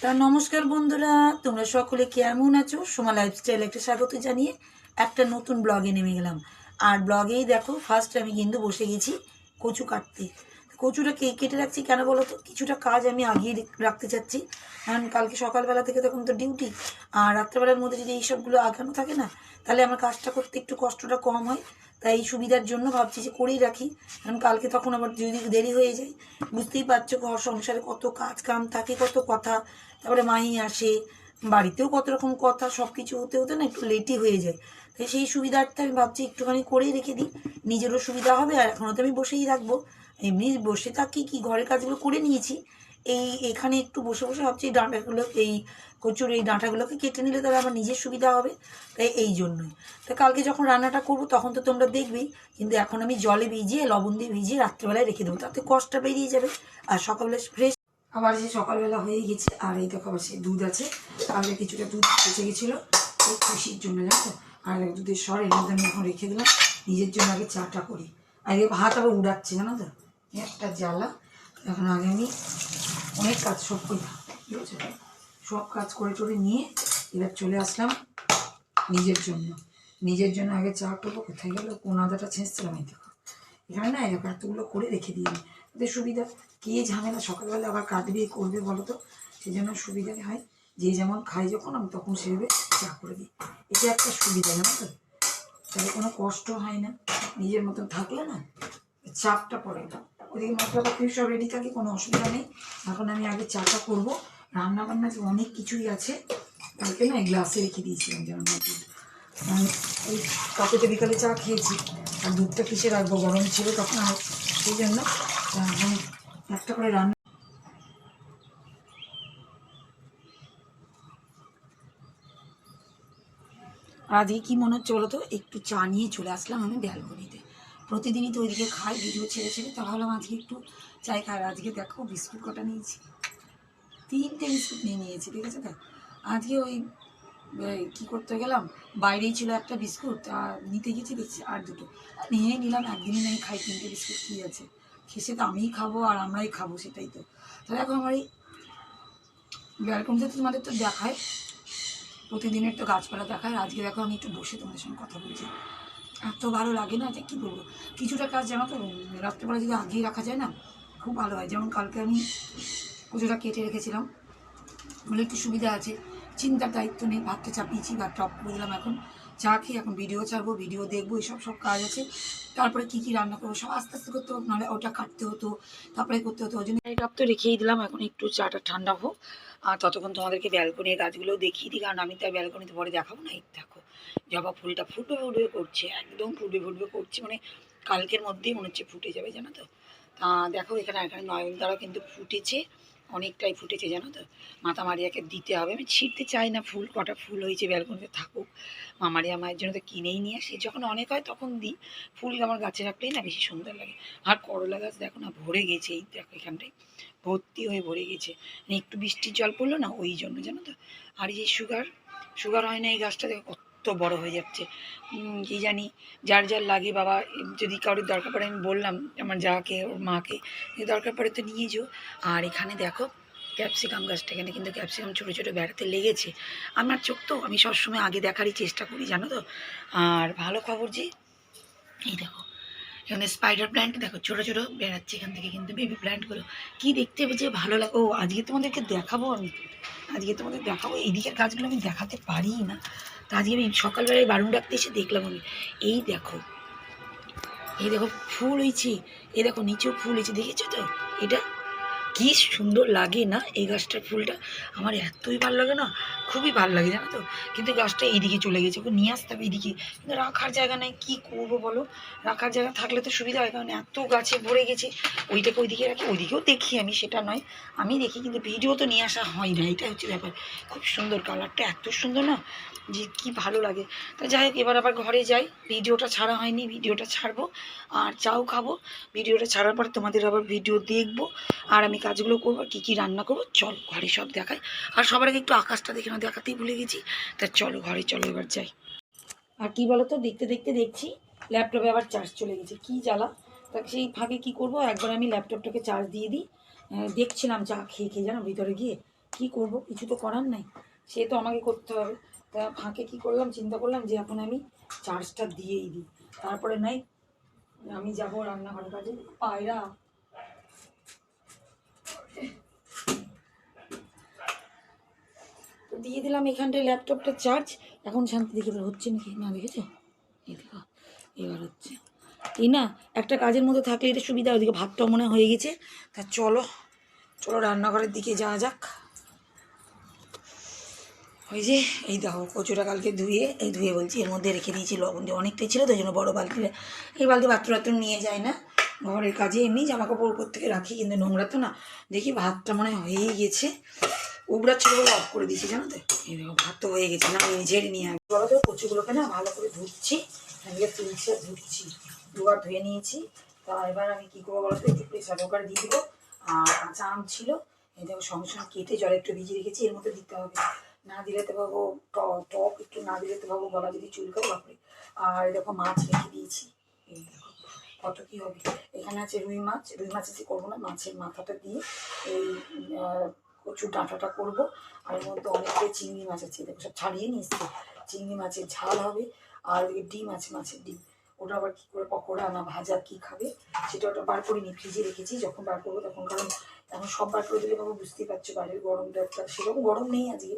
তা নমস্কার বন্ধুরা, তোমরা সকলে কেমন আছো? সোমা লাইফস্টাইল একটা স্বাগত জানিয়ে একটা নতুন ব্লগে নেমে গেলাম। আর ব্লগেই দেখো ফার্স্ট আমি কিন্তু বসে গেছি কচু কাটতে। কচুটা কেটে রাখছি কেন বলো তো, কিছুটা কাজ আমি আগিয়ে রাখতে চাচ্ছি, কারণ কালকে সকালবেলা থেকে তখন তো ডিউটি, আর রাত্রেবেলার মধ্যে যদি এইসবগুলো আগানো থাকে না, তাহলে আমার কাজটা করতে একটু কষ্টটা কম হয়। তাই এই সুবিধার জন্য ভাবছি যে করেই রাখি, কারণ কালকে তখন আবার যদি দেরি হয়ে যায়, বুঝতেই পারছো ঘর সংসারে কত কাজ কাম থাকে, কত কথা, তারপরে মাই আসে, বাড়িতেও কত রকম কথা, সব কিছু হতে হতে না একটু লেটই হয়ে যায়। তাই সেই সুবিধার্থে আমি ভাবছি একটুখানি করেই রেখে দিই, নিজেরও সুবিধা হবে। আর এখনও তো আমি বসেই রাখবো, এমনি বসে থাকি কি, ঘরের কাজগুলো করে নিয়েছি, এখানে একটু বসে বসে ভাবছি এই ডাঁটাগুলো, এই কচুর এই ডাঁটাগুলোকে কেটে নিলে তাহলে আমার নিজের সুবিধা হবে। তাই এই জন্যই। তো কালকে যখন রান্নাটা করবো তখন তো তোমরা দেখবেই, কিন্তু এখন আমি জলে ভিজিয়ে লবণ দিয়ে ভিজিয়ে রাত্রেবেলায় রেখে দেবো, তাতে কষ্টটা বেরিয়ে যাবে আর সকালবেলা ফ্রেশ। আবার সেই সকালবেলা হয়ে গেছে, আর এই দেখো আবার সেই দুধ আছে, কালকে কিছুটা দুধ বেঁচে গেছিলো এই খুশির জন্য, জানো তো। আর এক দুধের সর এর মধ্যে আমি এখন রেখে দিলাম, নিজের জন্য আগে চাটা করি। আগে ভাত আবার উড়াচ্ছে, জানো তো, একটা জ্বালা। এখন আগে আমি অনেক কাজ সব করি, ঠিক আছে, সব কাজ করে টরে নিয়ে এবার চলে আসলাম নিজের জন্য আগে চা করবো। কোথায় গেলো, কোন আদাটা ছেঁচছিলাম, এই দেখো এখানে না, এরকম এতগুলো করে রেখে দিই আমি, ওদের সুবিধা। কে ঝামেলা সকালবেলা আবার কাটবে করবে বলো তো, সেই জন্য সুবিধা হয়। যে যেমন খাই যখন আমি তখন সেভাবে চা করে দিই, এটা একটা সুবিধা, জানো তো। তাহলে কোনো কষ্ট হয় না, নিজের মতন থাকলে না চাপটা পড়ে না। ওদিকে মশলাপাতি সব রেডি থাকে, কোনো অসুবিধা নেই। এখন আমি আগে চাটা করবো, রান্না বান্না যে অনেক কিছুই আছে, কালকে না এই গ্লাসে রেখে দিয়েছিলাম যেমন দুধ, ওই কাপড়ে বিকালে চা খেয়েছি, আর দুধটা কিসে রাখবো, গরম ছিল তখন, আর সেই জন্য এখন একটা করে রান্না। আর আজকে কী মনে হচ্ছে বলো তো, একটু চা নিয়ে চলে আসলাম আমি ব্যালকনিতে। প্রতিদিনই তো ওইদিকে খাই ভিডিও ছেড়ে ছেড়ে, তাহলে আজকে একটু চাই খাই। আজকে দেখো বিস্কুট কটা নিয়েছি, 3টে বিস্কুট নিয়ে নিয়েছি, ঠিক আছে। তো আজকে ওই কী করতে গেলাম, বাইরেই ছিল একটা বিস্কুট, আর নিতে গেছি দেখছি আর দুটো নিয়েই নিলাম। একদিনই নেই খাই 3টে বিস্কুট, কী আছে, খেসে তো আমিই খাবো আর আমরাই খাবো, সেটাই তো। তাহলে এখন আমার এই ব্যালকনিতে তোমাদের তো দেখায়, প্রতিদিনের তো গাছপালা দেখায়। আজকে দেখো আমি একটু বসে তোমাদের সঙ্গে কথা বলছি, এত ভালো লাগে না যে কী বলবো। কিছুটা কাজ জানো তো রাত্রেবেলা যদি আগিয়ে রাখা যায় না, খুব ভালো হয়। যেমন কালকে আমি পুজোটা কেটে রেখেছিলাম বলে একটু সুবিধা আছে, চিন্তার দায়িত্ব নেই। ভাতটা চাপিয়েছি, ভাতটা অফ করে দিলাম, এখন চা খেয়ে এখন ভিডিও ছাড়বো, ভিডিও দেখবো, এসব সব কাজ আছে। তারপরে কী কী রান্না করবো সব আস্তে আস্তে করতে হতো, নাহলে ওটা কাটতে হতো, তারপরে করতে হতো। ওই জন্য এই কাপ তো রেখেই দিলাম, এখন একটু চাটা ঠান্ডা হোক, আর ততক্ষণ তোমাদেরকে ব্যালকনির গাছগুলো দেখিয়ে দিই, কারণ আমি তো ব্যালকনিতে পরে দেখাবো না। এই দেখো জবা ফুলটা ফুটবে ফুটবে করছে, একদম ফুটবে ফুটবে করছে, মানে কালকের মধ্যেই মনে হচ্ছে ফুটে যাবে, জানো তো। তা দেখো এখানে এখানে নয়নতারাও কিন্তু ফুটেছে, অনেকটাই ফুটেছে, জানো তো। মাতা মারিয়াকে দিতে হবে, আমি ছিঁড়তে চাই না ফুল, কটা ফুল হয়েছে ব্যালকনিতে থাকুক, মামারিয়া মায়ের জন্য তো কিনেই নিয়ে আসি, যখন অনেক হয় তখন দিই। ফুল আমার গাছে রাখলেই না বেশি সুন্দর লাগে। আর করলা গাছ দেখো না ভরে গেছে, এই দেখো এখানটায় ভর্তি হয়ে ভরে গেছে, মানে একটু বৃষ্টির জল পড়লো না ওই জন্য, জানো তো। আর এই যে সুগার হয় না এই গাছটা, দেখো কত বড় হয়ে যাচ্ছে, কি জানি যার যার লাগে বাবা, যদি কারোর দরকার পড়ে আমি বললাম আমার যাকে ওর মাকে, দরকার পড়ে তো নিয়ে যেও। আর এখানে দেখো ক্যাপসিকাম গাছটা, এখানে কিন্তু ক্যাপসিকাম ছোটো ছোটো বেড়াতে লেগেছে। আমার চোখ তো আমি সবসময় আগে দেখারই চেষ্টা করি, জানো তো। আর ভালো খবর যে এই দেখো এখানে স্পাইডার প্ল্যান্ট দেখো ছোটো ছোটো বেড়াচ্ছে, এখান থেকে কিন্তু বেবি প্ল্যান্টগুলো কী দেখতে যে ভালো লাগে। ও আজকে তোমাদেরকে দেখাবো, আমি আজকে তোমাদের দেখাবো, এইদিকের গাছগুলো আমি দেখাতে পারি না। তা আজকে আমি সকালবেলায় বারুণ ডাকতে এসে দেখলাম আমি, এই দেখো এই দেখো ফুল হয়েছে, এই দেখো নিচেও ফুল হয়েছে, দেখেছো তো। এটা কি সুন্দর লাগে না এই গাছটার ফুলটা, আমার এতই ভালো লাগে না, খুবই ভালো লাগে, জানো তো। কিন্তু গাছটা এইদিকে চলে গেছে, ওকে নিয়ে আসতে হবে এইদিকে, কিন্তু রাখার জায়গা নেই, কী করবো বলো। রাখার জায়গা থাকলে তো সুবিধা হয়, কারণ এত গাছে ভরে গেছে। ওইটাকে ওইদিকে রাখি, ওইদিকেও দেখি আমি, সেটা নয়, আমি দেখি, কিন্তু ভিডিও তো নিয়ে আসা হয় না, এটা হচ্ছে ব্যাপার। খুব সুন্দর কালারটা, এত সুন্দর না যে কি ভালো লাগে। তা যাই হোক এবার আবার ঘরে যাই, ভিডিওটা ছাড়া হয়নি, ভিডিওটা ছাড়বো আর চাও খাবো। ভিডিওটা ছাড়ার পর তোমাদের আবার ভিডিও দেখবো, আর আমি কাজগুলো করবো, কী কী রান্না করবো চল ঘরে সব দেখাই। আর সবার আগে একটু আকাশটা দেখে না, দেখাতেই ভুলে গেছি। তা চলো ঘরে চলো এবার যাই। আর কি বলো তো, দেখতে দেখতে দেখছি ল্যাপটপে আবার চার্জ চলে গেছে, কি জ্বালা। তা সেই ফাঁকে কী করবো, একবার আমি ল্যাপটপটাকে চার্জ দিয়ে দিই। দেখছিলাম চা খেয়ে খেয়ে, জানো, ভিতরে গিয়ে কি করব, কিছু তো করার নাই, সে তো আমাকে করতে হবে। তা ফাঁকে কি করলাম, চিন্তা করলাম যে এখন আমি চার্জটা দিয়েই দিই, তারপরে নাই আমি যাব রান্নাঘরের কাজে। পায়রা তো দিয়ে দিলাম এখানটায় ল্যাপটপটা চার্জ। এখন শান্তি দেখে হচ্ছে নাকি না, দেখেছো এই দেখো এবার হচ্ছে। এই না একটা কাজের মধ্যে থাকলে এটা সুবিধা, ওদিকে ভাতটা মনে হয়ে গেছে। তা চলো চলো রান্নাঘরের দিকে যাওয়া যাক। ওই যে এই দেখো কচুটা কালকে ধুয়ে, এই ধুয়ে বলছি এর মধ্যে রেখে দিয়েছি লবণ দিয়ে, অনেকটাই ছিল তো ওই জন্য বড়ো বালতিটা, এই বালতি বাথরুম নিয়ে যায় না, ঘরের কাজে এমনি জামা কাপড় উপর থেকে রাখি, কিন্তু নোংরা তো না। দেখি ভাতটা মনে হয়েই গেছে, উবড়া ছিল বলে অফ করে দিয়েছি জানো তো। এই দেখো ভাত তো হয়ে গেছে, না আমি ঝেড়ে নিয়ে আসবো। বলো তো কচুগুলোকে না ভালো করে ধুচ্ছি, আমি তুলছি আর ধুচ্ছি, দুবার ধুয়ে নিয়েছি। তা এবার আমি কী করবো বলো তো, একটু প্রেসার কুকার দিয়ে দেবো। আর কাঁচা আম ছিল, এই দেখো সঙ্গে সঙ্গে কেটে জলে একটু ভিজিয়ে রেখেছি, এর মধ্যে দিতে হবে। না দিলে তো ভাবো টক একটু না দিলে তো ভাবো গলা যদি চুলকাও বাপরে। আর দেখো মাছ রেখে দিয়েছি, এই দেখো কত কী হবে। এখানে আছে রুই মাছ, রুই মাছ এসে করবো না, মাছের মাথাটা দিয়ে এই কচুর ডাঁটাটা করবো। আর এর মধ্যে অনেকটাই চিংড়ি মাছ আছে, দেখো সব ছাড়িয়ে নিয়েছি। চিংড়ি মাছের ঝাল হবে, আর ডিম আছে, মাছের ডিম। ওটা আবার কী করে পকোড়া না ভাজা কী খাবে সেটা, ওটা বার করে নিয়ে ফ্রিজে রেখেছি, যখন বার করবো তখন। কারণ এখন সব বার করে দিলে বাবু বুঝতেই পারছো বাইরের গরমটা, সেরকম গরম নেই আজকে,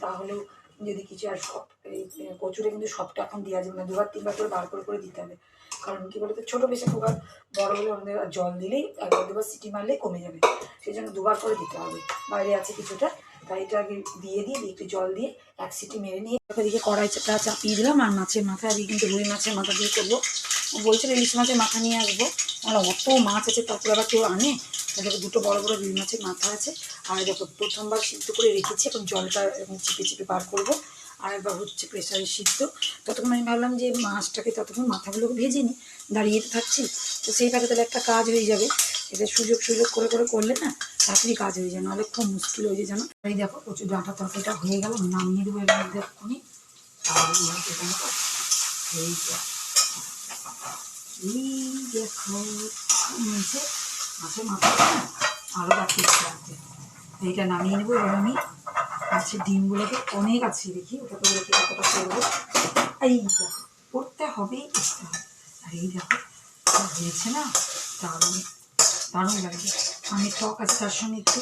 তাহলেও যদি কিছু। আর সব এই কচুরে কিন্তু সবটা এখন দেওয়া যাবে না, দুবার তিনবার করে বার করে দিতে হবে। কারণ কী বলতো ছোটো প্রেসার কুকার, বড় হলে আমাদের জল দিলেই একবার দুবার সিটি মারলেই কমে যাবে, সেই জন্য দুবার করে দিতে হবে। বাইরে আছে কিছুটা, তাই এটা আগে দিয়ে একটু জল দিয়ে এক সিটি মেরে নিয়ে এদিকে কড়াইটা চাপিয়ে দিলাম। আর মাছের মাথা দিয়ে কিন্তু রুই মাছের মাথা দিয়ে করবো, বলছিল ইলিশ মাছের মাথা নিয়ে আসবো। আমার অত মাছ আছে, তারপরে আবার কেউ আনে, তাদেরকে দুটো বড় বড় রুই মাছের মাথা আছে। আর দেখো প্রথমবার সিদ্ধ করে রেখেছি, এখন জলটা চিপে চিপে বার করবো। আর একবার হচ্ছে প্রেশারে সিদ্ধ। ততক্ষণ আমি ভাবলাম যে মাছটাকে ততক্ষণ মাথাগুলোকে ভেজে নিই, দাঁড়িয়ে থাকছি তো সেইভাবে তাহলে একটা কাজ হয়ে যাবে। এটা সুযোগ করে করলে না তাড়াতাড়ি কাজ হয়ে যায়, নাহলে খুব মুশকিল হয়ে যায় জানো। এই দেখো কচুর ডাঁটা তরকারিটা হয়ে গেল, নামিয়ে দেবো এর মধ্যে এক্ষুনি। আর এই দেখো নিয়েছে মাছের মাথাটা আরও বাকি আছে, এইটা নামিয়ে নেবো। এবার আমি মাছের ডিমগুলোকে অনেক আছে দেখি, ওটা করে রেখে কতটা করবো। এই দেখো করতে হবেই, করতে হবে। আর এই দেখো হয়েছে না, দারুণ দারুণ লাগবে। আমি টক আছে তার সঙ্গে একটু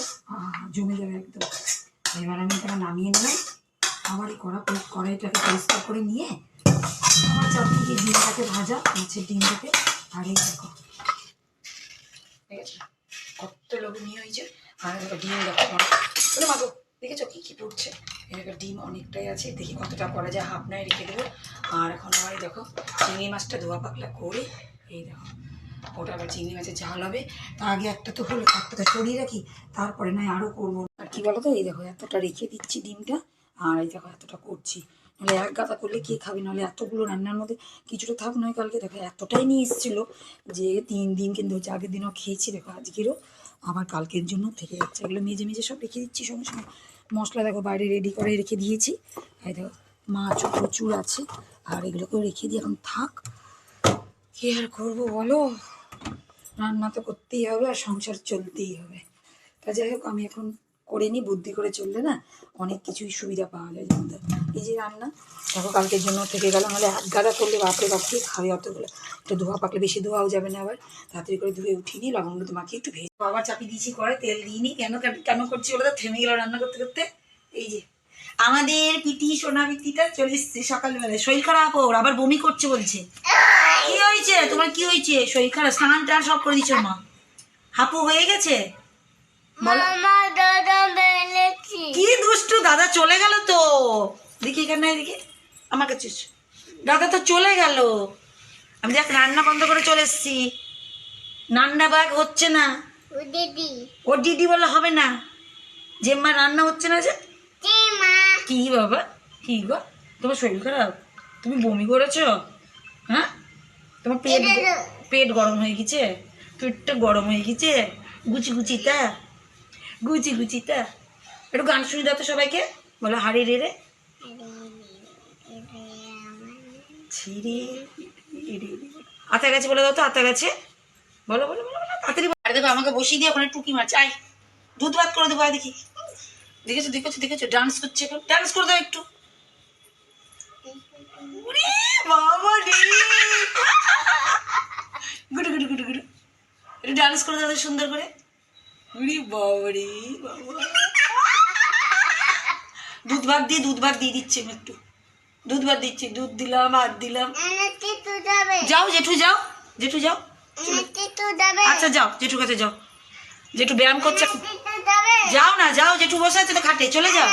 জমে যাবে একদম। এবার আমি এটাকে নামিয়ে নিলাম, আবার এই কড়াইটাকে পরিষ্কার করে নিয়ে আবার চারদিকে ডিমটাকে ভাজা, মাছের ডিমটাকে। আর এই দেখো ঠিক আছে কত লোভনীয় হয়েছে। আর ডিম দেখো বলে মাগো, দেখেছো কী কী পড়ছে। এরকম ডিম অনেকটাই আছে, দেখি কতটা করা যায়, হাফ নয় রেখে দেবো। আর এখন আমার দেখো চিংড়ি মাছটা ধোয়া পাকলা করে, এই দেখো ওটা আবার চিংড়ি মাছের ঝাল হবে। তা আগে একটা তো হলো, একটা তো সরিয়ে রাখি, তারপরে নয় আরও করবো। আর কী বলো তো, এই দেখো এতটা রেখে দিচ্ছি ডিমটা, আর এই দেখো এতটা করছি। নাহলে এক গাদা করলে কে খাবে, নাহলে এতগুলো রান্নার মধ্যে কিছুটা থাক নয়। কালকে দেখো এতটাই নিয়ে এসেছিলো যে 3 দিন কিন্তু হচ্ছে, আগের দিনও খেয়েছি দেখো, আজকেরও আবার কালকের জন্য থেকে যাচ্ছে। এগুলো মেজে মেজে সব রেখে দিচ্ছি সঙ্গে সঙ্গে। মশলা দেখো বাইরে রেডি করে রেখে দিয়েছি। এই দেখো মাছও প্রচুর আছে, আর এগুলোকেও রেখে দিয়ে এখন থাক। কী আর করবো বলো, রান্না তো করতেই হবে আর সংসার চলতেই হবে। তা যাই হোক আমি এখন করে নিই, বুদ্ধি করে চললে না অনেক কিছুই সুবিধা পাওয়া যায় জানতে। এই যে রান্না দেখো কালকের জন্য থেকে গেল, নাহলে এক গাদা করলে বাপরে বাপরে খাবে অতগুলো। একটু ধোয়া পাকলে বেশি ধোয়াও যাবে না, আবার তাড়াতাড়ি করে ধুয়ে উঠিয়ে নিই, লবণগুলো তোমাকে একটু ভেজে আবার চাপিয়ে দিয়েছি করে, তেল দিইনি। কেন করছি বলে তো, থেমে গেল রান্না করতে করতে। এই যে আমাদের পিটি সোনা পিটিটা চলে এসছে সকালবেলায়, শরীর খারাপ ওর, আবার বমি করছে বলছে। কি হয়েছে তোমার, কি হয়েছে? শরীর খারাপ, স্নান টান সব করে দিচ্ছ মা, হাপু হয়ে গেছে। কি দুষ্টু, দাদা চলে গেল তো। দেখি এখানে এদিকে আমার কাছে, দাদা তো চলে গেল। আমি দেখ রান্না বন্ধ করে চলে এসছি, রান্না বাগ হচ্ছে না। ও দিদি বলে হবে না, যে মা রান্না হচ্ছে না যে। কি বাবা, কি গো তোমার শরীর খারাপ, তুমি বমি করেছো? হ্যাঁ তোমার পেট গরম হয়ে গেছে, পেটটা গরম হয়ে গেছে। গুচিটা একটু গান শুনে দাও তো সবাইকে, বলো হাড়ি রে রে ছিড়ে আতা গেছে বলে দাও তো, আতা গেছে বলো তাড়াতাড়ি। আর দেখো আমাকে বসিয়ে দিয়ে ওখানে টুকি মারছে, আয় দুধ ভাত করে দেবো, দেখি দেখেছো দেখেছো দেখেছো ডান্স করছে, এখন ডান্স করে দাও একটু। ওরে বাবা রে, গুডু গুডু গুডু গুডু, একটু ডান্স করে দাও সুন্দর করে। ওরে বাবা রে বাবা, দুধ ভাত দিয়ে দিচ্ছি আমি একটু, দুধ ভাত দিচ্ছি, দুধ দিলাম ভাত দিলাম। যাও জেঠু যাও, জেঠু যাও, আচ্ছা যাও জেঠুর কাছে যাও, জেঠু ব্যায়াম করছে। যাও না, যাও জেঠু বসে আছে তো খাটে, চলে যাও।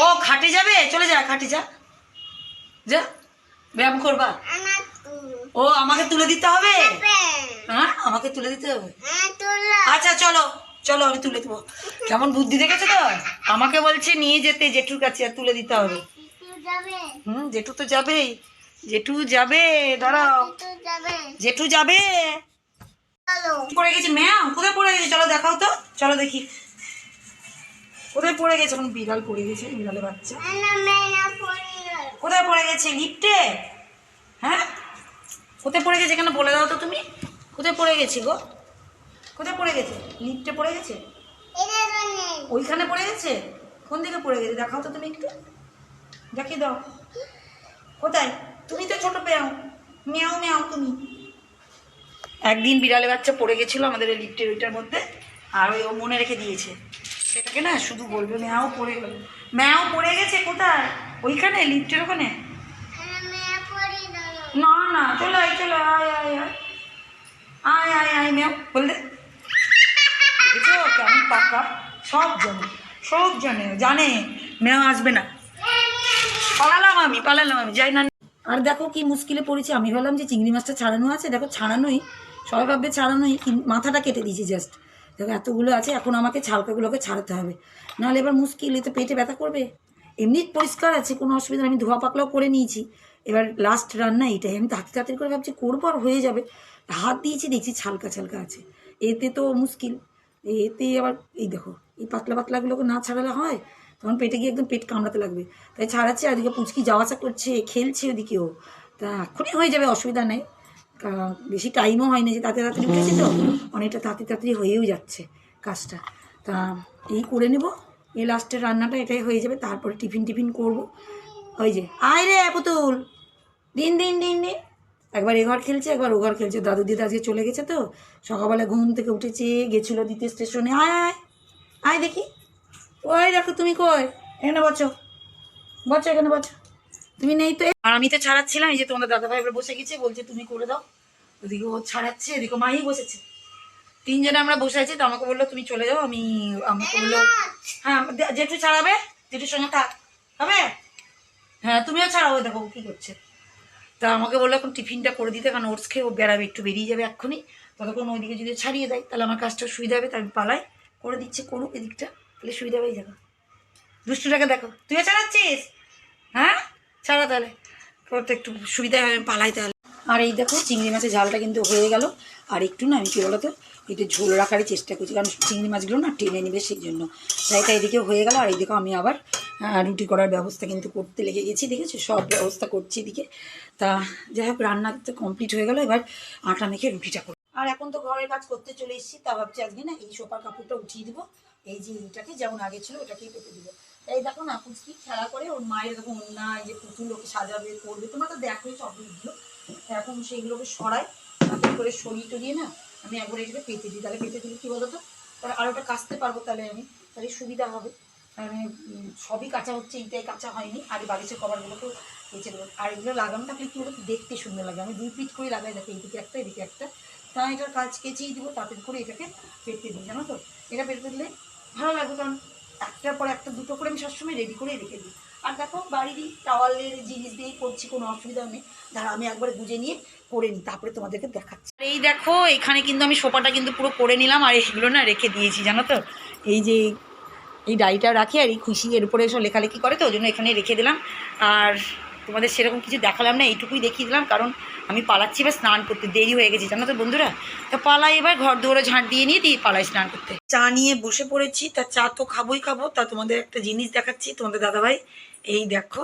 ও খাটে যাবে, চলে যা, খাটে যা, যা ব্যায়াম করবা। ও আমাকে তুলে দিতে হবে, হ্যাঁ আমাকে তুলে দিতে হবে। আচ্ছা চলো চলো আমি তুলে দেবো। কেমন বুদ্ধি দেখেছো তো, আমাকে বলছে নিয়ে যেতে জেঠুর কাছে আর তুলে দিতে হবে। জেঠু তো যাবেই, জেঠু যাবে, দাঁড়াও, জেঠু যাবে। পড়ে গেছে ম্যাম, কোথায় পড়ে গেছে চলো দেখাও তো, চলো দেখি কোথায় পড়ে গেছে। এখন বিড়াল পড়ে গেছে, বিড়ালের বাচ্চা কোথায় পড়ে গেছে? লিফটে? হ্যাঁ কোথায় পড়ে গেছে এখানে বলে দাও তো তুমি, কোথায় পড়ে গেছে গো, কোথায় পড়ে গেছে? লিফটে পড়ে গেছে, ওইখানে পড়ে গেছে? কোন দিকে পড়ে গেছে দেখাও তো তুমি একটু, দেখিয়ে দাও কোথায়। তুমি তো ছোট পেয়াও, মেয়াও মেয়াও তুমি। একদিন বিড়ালের বাচ্চা পড়ে গেছিলো আমাদের লিফটের ওইটার মধ্যে, আর ওই ও মনে রেখে দিয়েছে সেটাকে, না শুধু বলবে ম্যাও পড়ে গেল, ম্যাও পড়ে গেছে কোথায়, ওইখানে লিফটের ওখানে। না না চলো আয়, চলো আয় আয় আয় আয় আয় আয় ম্যাও বললে, দেখেছো কেমন পাকা, সব জানে, সব জানে, জানে ম্যাও আসবে না। পালালাম আমি যাই না। আর দেখো কি মুশকিলে পড়েছি, আমি ভাবলাম যে চিংড়ি মাছটা ছাড়ানো আছে, দেখো ছাড়ানোই, সবাই ভাববে ছাড়ানোই, মাথাটা কেটে দিয়েছি জাস্ট। দেখো এতগুলো আছে, এখন আমাকে ছালকাগুলোকে ছাড়াতে হবে, নাহলে এবার মুশকিল, এতে পেটে ব্যথা করবে। এমনি পরিষ্কার আছে, কোনো অসুবিধা নেই, আমি ধোয়া পাকলাও করে নিয়েছি। এবার লাস্ট রান্না এইটাই, আমি তাড়াতাড়ি করে ভাবছি করবো আর হয়ে যাবে, হাত দিয়েছি দেখছি ছালকা ছালকা আছে, এতে তো মুশকিল। এতে আবার এই দেখো এই পাতলা পাতলাগুলোকে না ছাড়ালে হয়, তখন পেটে গিয়ে একদম পেট কামড়াতে লাগবে, তাই ছাড়াচ্ছে। আর এদিকে পুচকি যাওয়া আসা করছে, খেলছে ওদিকেও, তা এখনই হয়ে যাবে, অসুবিধা নেই, বেশি টাইমও হয়নি, যে তাড়াতাড়ি উঠেছি তো, অনেকটা তাড়াতাড়ি হয়েও যাচ্ছে কাজটা। তা এই করে নেব, এই লাস্টের রান্নাটা এটাই হয়ে যাবে, তারপরে টিফিন করব। ওই যে আয় রে পুতুল, দিন দিন দিন দিন, একবার এ ঘর খেলছে একবার ও ঘর খেলছে, দাদু দিদা আজকে চলে গেছে তো, সকালবেলা ঘুম থেকে উঠেছে, গেছিলো দিতে স্টেশনে, আয় আয় আয় দেখি, ওই দেখো তুমি কই, এখানে বসো বসো, এখানে বসো, তুমি নেই তো। আর আমি তো ছাড়াচ্ছিলাম, এই যে তোমাদের দাদাভাই এবার বসে গেছে, বলছে তুমি করে দাও, ওদিকে ও ছাড়াচ্ছে, এদিকে মাই বসেছে, তিনজনে আমরা বসে আছি। তো আমাকে বললো তুমি চলে যাও, আমাকে বললো হ্যাঁ জেঠু ছাড়াবে, জেঠুর সঙ্গে থাক হবে, হ্যাঁ তুমিও ছাড়াও, দেখো কি করছে। তা আমাকে বললো এখন টিফিনটা করে দিতে, কারণ ওটস খেয়ে ও বেড়াবে, একটু বেরিয়ে যাবে এক্ষুনি, ততক্ষণ ওইদিকে যদি ছাড়িয়ে দেয় তাহলে আমার কাজটা সুবিধা হবে, তাই আমি পালাই, করে দিচ্ছে করুক এদিকটা, তাহলে সুবিধা হয়ে যাবে। দুষ্টুটাকে দেখো, তুইও ছাড়াচ্ছিস, হ্যাঁ ছাড়া তাহলে, করতে একটু সুবিধা হবে, পালাই তাহলে। আর এই দেখো চিংড়ি মাছের ঝালটা কিন্তু হয়ে গেল, আর একটু না আমি কী বলো তো একটু ঝোল রাখারই চেষ্টা করছি, কারণ চিংড়ি মাছগুলো না টেনে নেবে সেই জন্য। তাই এটা এদিকেও হয়ে গেল, আর এইদিকেও আমি আবার রুটি করার ব্যবস্থা কিন্তু করতে লেগে গেছি, দেখেছো সব ব্যবস্থা করছি এদিকে। তা যাই হোক রান্না তো কমপ্লিট হয়ে গেল, এবার আটা মেখে রুটিটা করি। আর এখন তো ঘরের কাজ করতে চলে এসেছি, তা ভাবছি আজকে না এই সোফার কাপড়টা উঠিয়ে দেবো, এই যে এইটাকে যেমন আগে ছিল ওটাকেই পেতে দেবো। তাই দেখো না পুচকি খেলা করে, ওর মায়ের দেখো অন্য এই যে পুতুল ওকে সাজাবে করবে, তোমরা তো দেখোই সব ভিডিও, এখন সেইগুলোকে সরাই, তারপর করে সরিয়ে টরিয়ে না আমি একবার এটাকে পেতে দিই, তাহলে পেতে দিলে কী বলো তো, তাহলে আর ওটা কাচতে পারবো, তাহলে সুবিধা হবে। মানে সবই কাঁচা হচ্ছে, এইটাই কাঁচা হয়নি, আর বালিশের কভারগুলোকেও কেচে দেবো। আর এগুলো লাগানো থাকলে কী বলো তো দেখতে সুন্দর লাগে, আমি 2 পিট করে লাগাই, দেখো এইদিকে একটা এদিকে একটা, তাই এটার কাজ কেচেই দেবো, তাড়াতাড়ি করে এটাকে পেতে দিই, জানো তো এটা পেতে দিলে ভালো লাগবে, কারণ একটার পর একটা দুটো করে আমি সবসময় রেডি করে রেখে দিই। আর দেখো বাড়িরই টাওয়ালের জিনিস দিয়েই করছি, কোনো অসুবিধা নেই, যারা আমি একবার গুজে নিয়ে করে নিই, তারপরে তোমাদেরকে দেখাচ্ছি। এই দেখো এখানে কিন্তু আমি সোফাটা কিন্তু পুরো করে নিলাম, আর এইগুলো না রেখে দিয়েছি জানো তো, এই যে এই ডায়েরিটা রাখি, আর এই খুশি এর উপরে এসব লেখালেখি করে, তো ওই জন্য এখানে রেখে দিলাম। আর তোমাদের সেরকম কিছু দেখালাম না, এইটুকুই দেখিয়ে দিলাম, কারণ আমি পালাচ্ছি এবার স্নান করতে, দেরি হয়ে গেছে জানো তো বন্ধুরা। তা পালাই এবার, ঘর দুয়ারে ঝাঁট দিয়ে নিয়ে পালাই স্নান করতে। চা নিয়ে বসে পড়েছি, তা চা তো খাবোই খাবো, তা তোমাদের একটা জিনিস দেখাচ্ছি, তোমাদের দাদাভাই এই দেখো,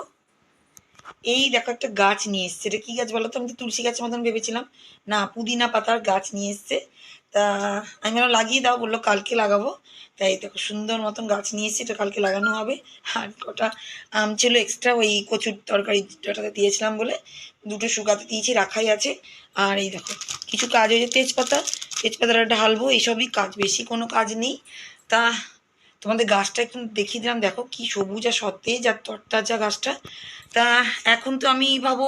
এই দেখো একটা গাছ নিয়ে এসছে, এটা কী গাছ বলো তো, আমি তো তুলসী গাছের মতন ভেবেছিলাম, না পুদিনা পাতার গাছ নিয়ে এসছে। তা আমি বললাম লাগিয়ে দাও, বললো কালকে লাগাবো। তাই দেখো সুন্দর মতন গাছ নিয়ে এসেছি, এটা কালকে লাগানো হবে। আর কটা আম ছিল এক্সট্রা, ওই কচুর তরকারিটাতে দিয়েছিলাম বলে দুটো শুকাতে দিয়েছি, রাখাই আছে। আর এই দেখো কিছু কাজ হয়েছে, তেজপাতাটা ঢালবো, এইসবই কাজ, বেশি কোনো কাজ নেই। তা তোমাদের গাছটা একটু দেখিয়ে দিলাম, দেখো কি সবুজ আর সতেজ আর তরতাজা গাছটা। তা এখন তো আমি ভাবো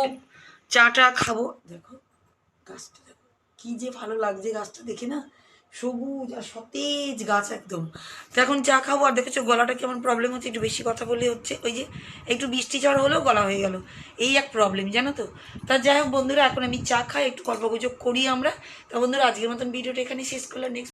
চাটা খাবো। দেখো গাছটা দেখো কি যে ভালো লাগছে গাছটা দেখে না, সবুজ আর সতেজ গাছ একদম। তো এখন চা খাবো। আর দেখেছো গলাটা কেমন প্রবলেম হচ্ছে, একটু বেশি কথা বললে হচ্ছে, ওই যে একটু বৃষ্টি ঝড় হলেও গলা হয়ে গেল, এই এক প্রবলেম জানো তো। তা যাই হোক বন্ধুরা, এখন আমি চা খাই, একটু গল্পগুজব করি আমরা। তা বন্ধুরা আজকের মতন ভিডিওটা এখানে শেষ করলাম। নেক্সট